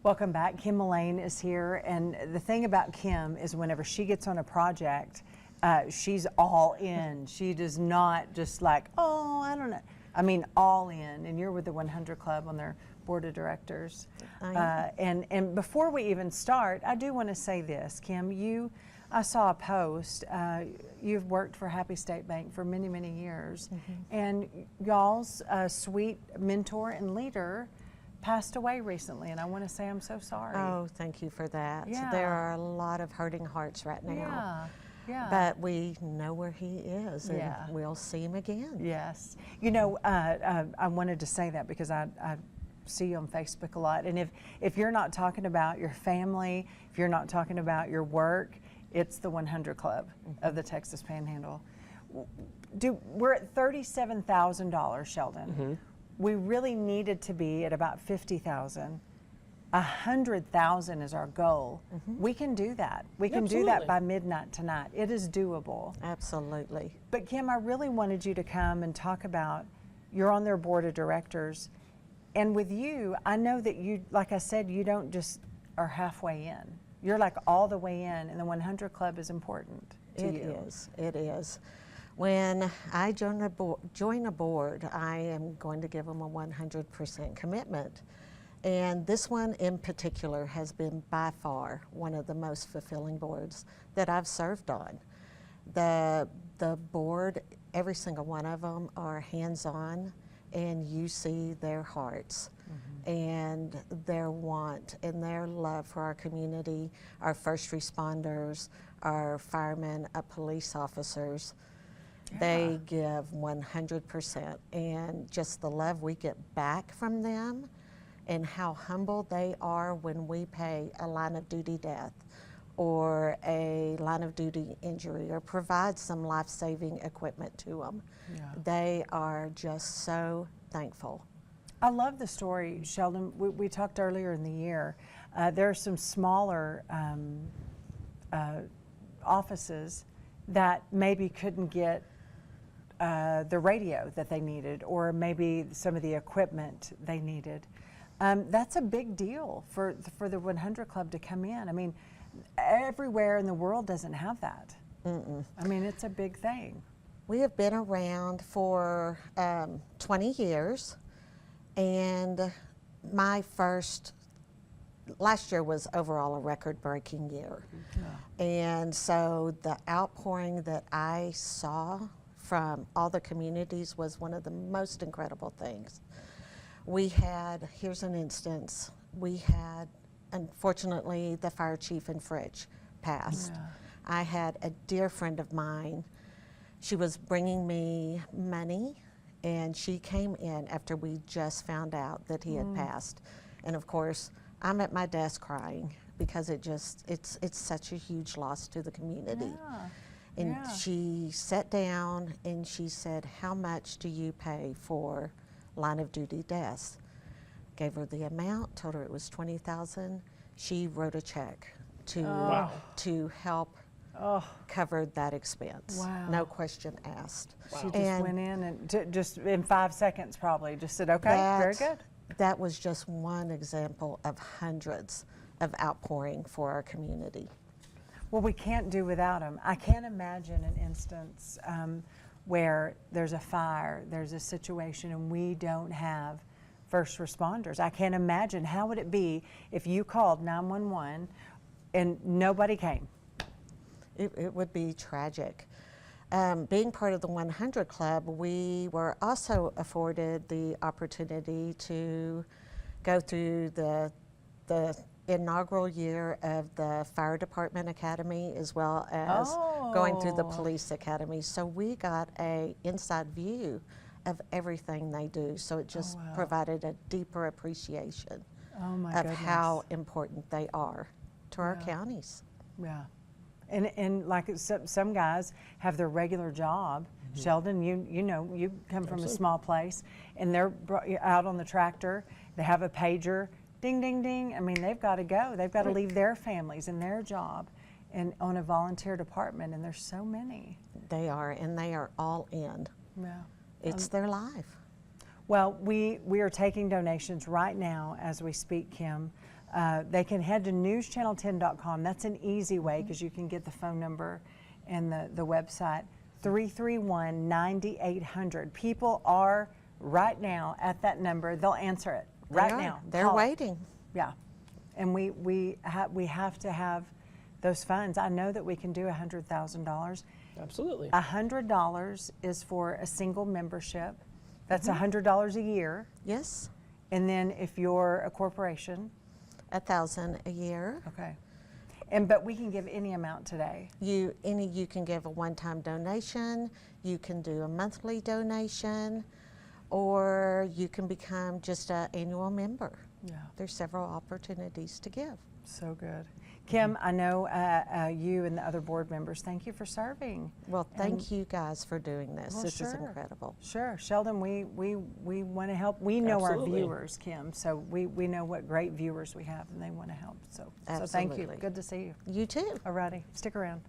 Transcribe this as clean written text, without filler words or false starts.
Welcome back. Kim Mullane is here, and the thing about Kim is whenever she gets on a project, she's all in. She does not just like, oh, I don't know. I mean, all in. And you're with the 100 Club on their board of directors. And before we even start, I do want to say this, Kim. I saw a post. You've worked for Happy State Bank for many, many years, and y'all's sweet mentor and leader passed away recently, and I want to say I'm so sorry. Oh, thank you for that. Yeah. There are a lot of hurting hearts right now. Yeah. But we know where he is, and we'll see him again. Yes. You know, I wanted to say that because I see you on Facebook a lot, and if you're not talking about your family, if you're not talking about your work, it's the 100 Club of the Texas Panhandle. We're at $37,000, Sheldon. We really needed to be at about 50,000. 100,000 is our goal. We can do that. We can do that by midnight tonight. It is doable. Absolutely. But Kim, I really wanted you to come and talk about, you're on their board of directors, and with you, I know that you, like I said, you don't just are halfway in. You're like all the way in, and the 100 Club is important to you. It is. When I join a board, I am going to give them a 100% commitment. And this one in particular has been by far one of the most fulfilling boards that I've served on. The board, every single one of them are hands-on, and you see their hearts and their want and their love for our community, our first responders, our firemen, our police officers. They give 100%, and just the love we get back from them and how humble they are when we pay a line of duty death or a line of duty injury or provide some life-saving equipment to them. They are just so thankful. I love the story, Sheldon. We talked earlier in the year. There are some smaller offices that maybe couldn't get the radio that they needed, or maybe some of the equipment they needed. That's a big deal for the 100 Club to come in. I mean, everywhere in the world doesn't have that. I mean, it's a big thing. We have been around for 20 years, and last year was overall a record-breaking year. And so the outpouring that I saw from all the communities was one of the most incredible things. Here's an instance, we had, unfortunately, the fire chief in Fridge passed. I had a dear friend of mine. She was bringing me money, and she came in after we just found out that he had passed. And of course, I'm at my desk crying because it's such a huge loss to the community. And she sat down and she said, "How much do you pay for line of duty deaths?" Gave her the amount, told her it was $20,000. She wrote a check to help cover that expense. No question asked. She just went in and just in 5 seconds probably just said, okay, very good. That was just one example of hundreds of outpouring for our community. Well, we can't do without them. I can't imagine an instance where there's a fire, there's a situation, and we don't have first responders. I can't imagine how would it be if you called 911 and nobody came. It would be tragic. Being part of the 100 Club, we were also afforded the opportunity to go through the inaugural year of the Fire Department Academy, as well as going through the Police Academy. So we got an inside view of everything they do. So it just provided a deeper appreciation of how important they are to our counties. And like some guys have their regular job. Sheldon, you know, you come from a small place, and they're out on the tractor. They have a pager. Ding, ding, ding. I mean, they've got to go. They've got to leave their families and their job and on a volunteer department, and there's so many. They are, and they are all in. It's their life. Well, we are taking donations right now as we speak, Kim. They can head to newschannel10.com. That's an easy way because you can get the phone number and the website, 331-9800. People are right now at that number. They'll answer it right now. They're Call it. waiting. Yeah, and we have to have those funds. I know that we can do $100,000. Absolutely. $100 is for a single membership. That's $100 a year. Yes, And then if you're a corporation, $1,000 a year. okay. But we can give any amount today. You can give a one-time donation, you can do a monthly donation, or you can become just an annual member. Yeah. There's several opportunities to give. So good. Kim, I know you and the other board members, thank you for serving. Well, thank you guys for doing this. Well, This is sure. incredible. Sure, Sheldon, we want to help. We know Absolutely. our viewers, Kim, so we know what great viewers we have and they want to help. So thank you. Absolutely. Good to see you. You too. Alrighty, stick around.